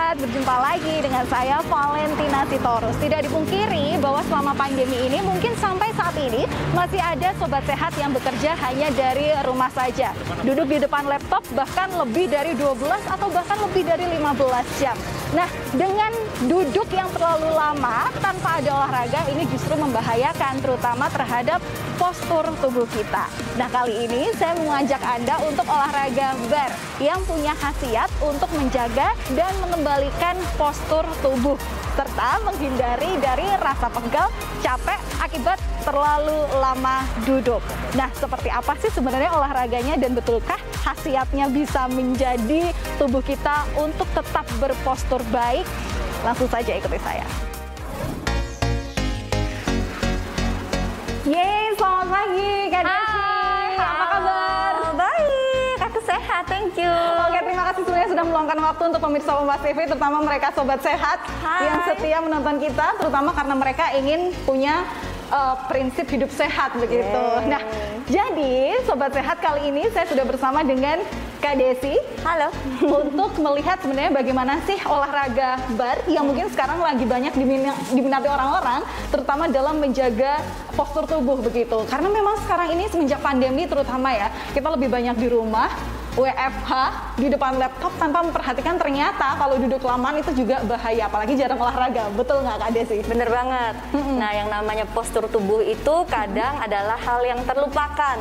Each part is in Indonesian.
Sehat, berjumpa lagi dengan saya Valentina Sitorus. Tidak dipungkiri bahwa selama pandemi ini mungkin sampai saat ini masih ada Sobat Sehat yang bekerja hanya dari rumah saja. Duduk di depan laptop bahkan lebih dari 12 atau bahkan lebih dari 15 jam. Nah, dengan duduk yang terlalu lama tanpa ada olahraga ini justru membahayakan terutama terhadap postur tubuh kita. Nah, kali ini saya mengajak Anda untuk olahraga bar yang punya khasiat untuk menjaga dan mengembalikan postur tubuh serta menghindari dari rasa pegal, capek akibat terlalu lama duduk. Nah, seperti apa sih sebenarnya olahraganya dan betulkah khasiatnya bisa menjadi tubuh kita untuk tetap berpostur baik? Langsung saja ikuti saya. Yeay, selamat pagi Kak Desi. Apa kabar? Baik, aku sehat, thank you. Oke, terima kasih semuanya sudah meluangkan waktu untuk pemirsa Kompas TV, terutama mereka Sobat Sehat yang setia menonton kita, terutama karena mereka ingin punya prinsip hidup sehat begitu. Nah, jadi Sobat Sehat kali ini saya sudah bersama dengan Kak Desi. Halo. Untuk melihat sebenarnya bagaimana sih olahraga bar yang mungkin sekarang lagi banyak diminati orang-orang, terutama dalam menjaga postur tubuh begitu. Karena memang sekarang ini semenjak pandemi terutama ya, kita lebih banyak di rumah, WFH, di depan laptop tanpa memperhatikan ternyata kalau duduk kelamaan itu juga bahaya, apalagi jarang olahraga. Betul nggak Kak Desi? Bener banget. Nah, yang namanya postur tubuh itu kadang adalah hal yang terlupakan.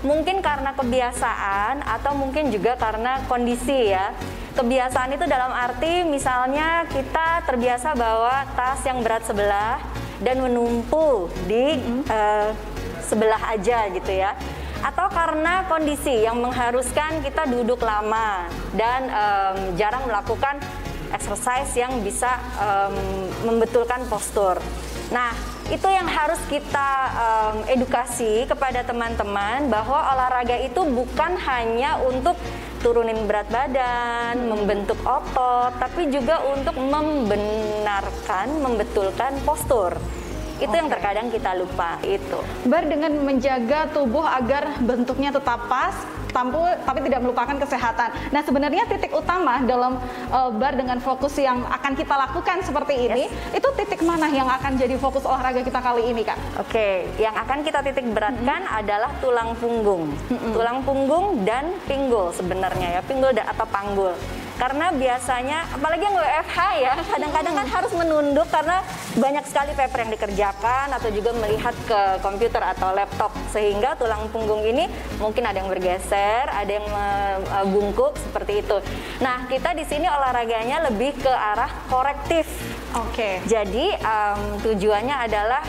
Mungkin karena kebiasaan atau mungkin juga karena kondisi ya. Kebiasaan itu dalam arti misalnya kita terbiasa bawa tas yang berat sebelah dan menumpu di sebelah aja gitu ya. Atau karena kondisi yang mengharuskan kita duduk lama dan jarang melakukan exercise yang bisa membetulkan postur. Nah, itu yang harus kita edukasi kepada teman-teman bahwa olahraga itu bukan hanya untuk turunin berat badan, membentuk otot, tapi juga untuk membenarkan, membetulkan postur. Itu yang terkadang kita lupa itu. Bar dengan menjaga tubuh agar bentuknya tetap pas, tapi tidak melupakan kesehatan. Nah, sebenarnya titik utama dalam bar dengan fokus yang akan kita lakukan seperti ini, itu titik mana yang akan jadi fokus olahraga kita kali ini, Kak? Oke, yang akan kita titik beratkan adalah tulang punggung. Tulang punggung dan pinggul sebenarnya ya, pinggul atau panggul. Karena biasanya, apalagi yang WFH ya, kadang-kadang kan harus menunduk karena banyak sekali paper yang dikerjakan atau juga melihat ke komputer atau laptop. Sehingga tulang punggung ini mungkin ada yang bergeser, ada yang bungkuk seperti itu. Nah, kita di sini olahraganya lebih ke arah korektif. Oke. Jadi tujuannya adalah,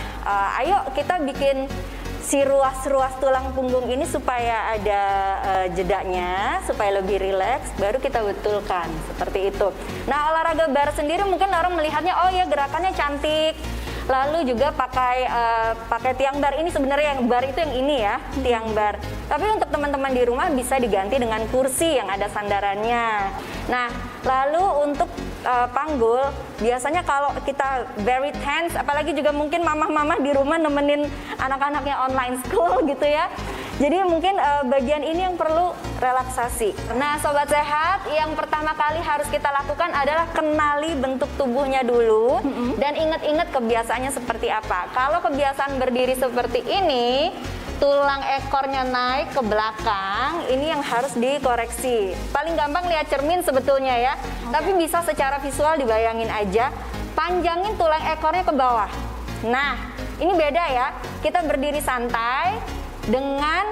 ayo kita bikin si ruas-ruas tulang punggung ini supaya ada jedanya, supaya lebih rileks, baru kita betulkan seperti itu. Nah, olahraga bar sendiri mungkin orang melihatnya, oh ya gerakannya cantik, lalu juga pakai tiang bar. Ini sebenarnya yang bar itu yang ini ya, tiang bar. Tapi untuk teman-teman di rumah bisa diganti dengan kursi yang ada sandarannya. Nah, lalu untuk panggul, biasanya kalau kita very tense, apalagi juga mungkin mamah-mamah di rumah nemenin anak-anaknya online school gitu ya. Jadi mungkin bagian ini yang perlu relaksasi. Nah, Sobat Sehat, yang pertama kali harus kita lakukan adalah kenali bentuk tubuhnya dulu dan ingat-ingat kebiasaannya seperti apa. Kalau kebiasaan berdiri seperti ini, tulang ekornya naik ke belakang, ini yang harus dikoreksi. Paling gampang lihat cermin sebetulnya ya, tapi bisa secara visual dibayangin aja, panjangin tulang ekornya ke bawah. Nah, ini beda ya, kita berdiri santai dengan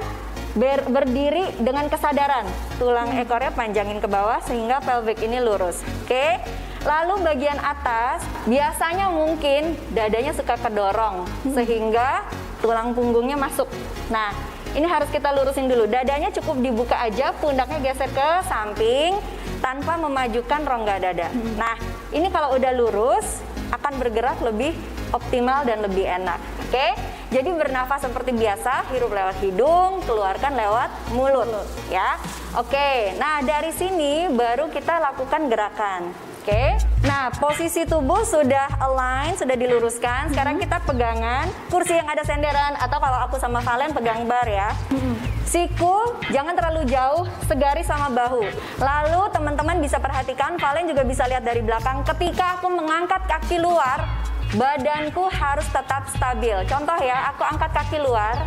berdiri dengan kesadaran. Tulang ekornya panjangin ke bawah sehingga pelvic ini lurus. Oke. Lalu bagian atas, biasanya mungkin dadanya suka kedorong sehingga tulang punggungnya masuk. Nah, ini harus kita lurusin dulu. Dadanya cukup dibuka aja, pundaknya geser ke samping tanpa memajukan rongga dada. Nah, ini kalau udah lurus akan bergerak lebih optimal dan lebih enak. Oke? Jadi bernafas seperti biasa, hirup lewat hidung, keluarkan lewat mulut, ya. Oke. Nah, dari sini baru kita lakukan gerakan. Oke. Oke. Nah, posisi tubuh sudah align, sudah diluruskan. Sekarang kita pegangan kursi yang ada senderan, atau kalau aku sama Valen pegang bar ya. Siku jangan terlalu jauh, segaris sama bahu. Lalu teman-teman bisa perhatikan, Valen juga bisa lihat dari belakang, ketika aku mengangkat kaki luar, badanku harus tetap stabil. Contoh ya, aku angkat kaki luar,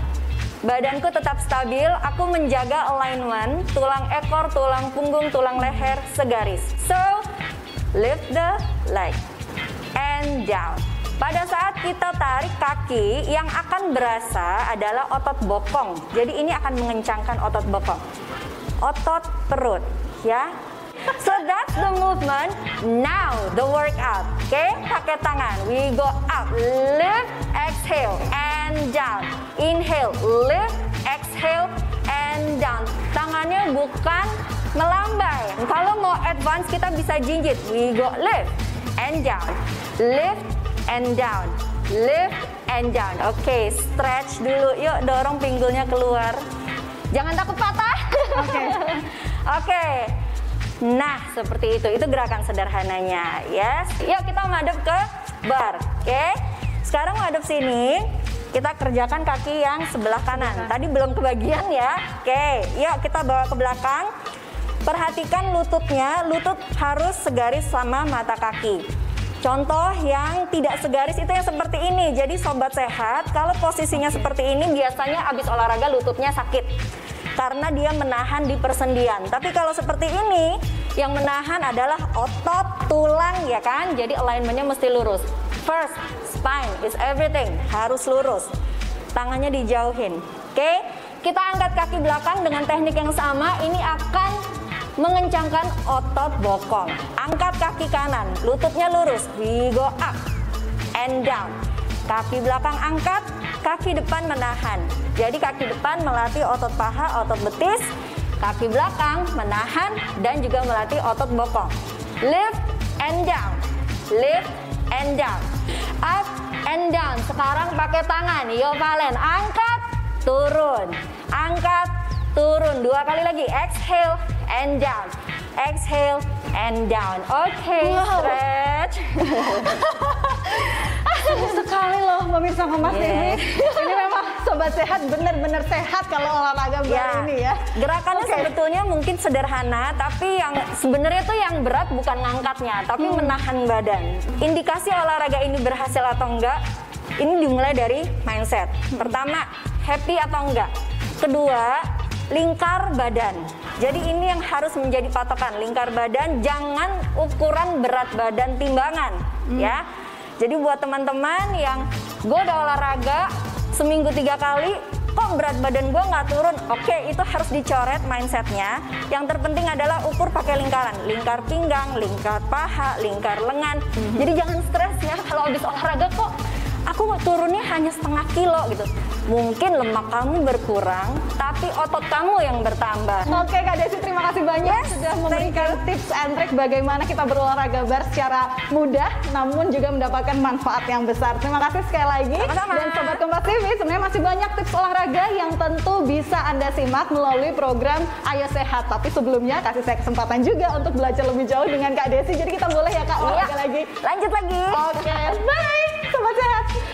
badanku tetap stabil, aku menjaga alignment, tulang ekor, tulang punggung, tulang leher segaris. So, lift the leg and down. Pada saat kita tarik kaki, yang akan berasa adalah otot bokong. Jadi ini akan mengencangkan otot bokong. Otot perut, ya. So that's the movement. Now the workout. Oke, pakai tangan. We go up, lift, exhale, and down. Inhale, lift, exhale, and down. Tangannya bukan melambai. Kalau mau advance kita bisa jinjit. We go lift and down, lift and down, lift and down. Oke, stretch dulu. Yuk, dorong pinggulnya keluar. Jangan takut patah. Oke. Nah, seperti itu. Itu gerakan sederhananya. Yes. Yuk kita madep ke bar. Oke. Sekarang madep sini. Kita kerjakan kaki yang sebelah kanan. Tadi belum kebagian ya. Oke. Yuk kita bawa ke belakang. Perhatikan lututnya. Lutut harus segaris sama mata kaki. Contoh yang tidak segaris itu yang seperti ini. Jadi sobat sehat, kalau posisinya seperti ini biasanya habis olahraga lututnya sakit. Karena dia menahan di persendian. Tapi kalau seperti ini, yang menahan adalah otot tulang ya kan. Jadi alignmentnya mesti lurus. First, spine is everything. Harus lurus. Tangannya dijauhin. Oke, kita angkat kaki belakang dengan teknik yang sama. Ini akan mengencangkan otot bokong. Angkat kaki kanan, lututnya lurus. We go up and down. Kaki belakang angkat, kaki depan menahan. Jadi kaki depan melatih otot paha, otot betis. Kaki belakang menahan dan juga melatih otot bokong. Lift and down, lift and down, up and down. Sekarang pakai tangan. Yo Valen, angkat, turun, angkat, turun. 2 kali lagi. Exhale and down, exhale and down. Oke, stretch. Sekali loh pemirsa Kompas TV. Ini memang sobat sehat benar-benar sehat kalau olahraga bar ini ya. Gerakannya sebetulnya mungkin sederhana, tapi yang sebenarnya tuh yang berat bukan ngangkatnya, tapi menahan badan. Indikasi olahraga ini berhasil atau enggak, ini dimulai dari mindset. Pertama, happy atau enggak. Kedua, lingkar badan. Jadi ini yang harus menjadi patokan, lingkar badan, jangan ukuran berat badan timbangan ya. Jadi buat teman-teman yang gue udah olahraga seminggu 3 kali, kok berat badan gue nggak turun? Oke, itu harus dicoret mindsetnya. Yang terpenting adalah ukur pakai lingkaran, lingkar pinggang, lingkar paha, lingkar lengan. Jadi jangan stres ya kalau habis olahraga kok aku turunnya hanya setengah kilo gitu. Mungkin lemak kamu berkurang, tapi otot kamu yang bertambah. Oke Kak Desi, terima kasih banyak sudah memberikan tips and trik bagaimana kita berolahraga bar secara mudah, namun juga mendapatkan manfaat yang besar. Terima kasih sekali lagi. Sama-sama. Dan Sobat Kompas TV, sebenarnya masih banyak tips olahraga yang tentu bisa Anda simak melalui program Ayo Sehat. Tapi sebelumnya kasih saya kesempatan juga untuk belajar lebih jauh dengan Kak Desi. Jadi kita boleh ya Kak olahraga lagi. Lanjut lagi. Oke, bye Sobat Sehat.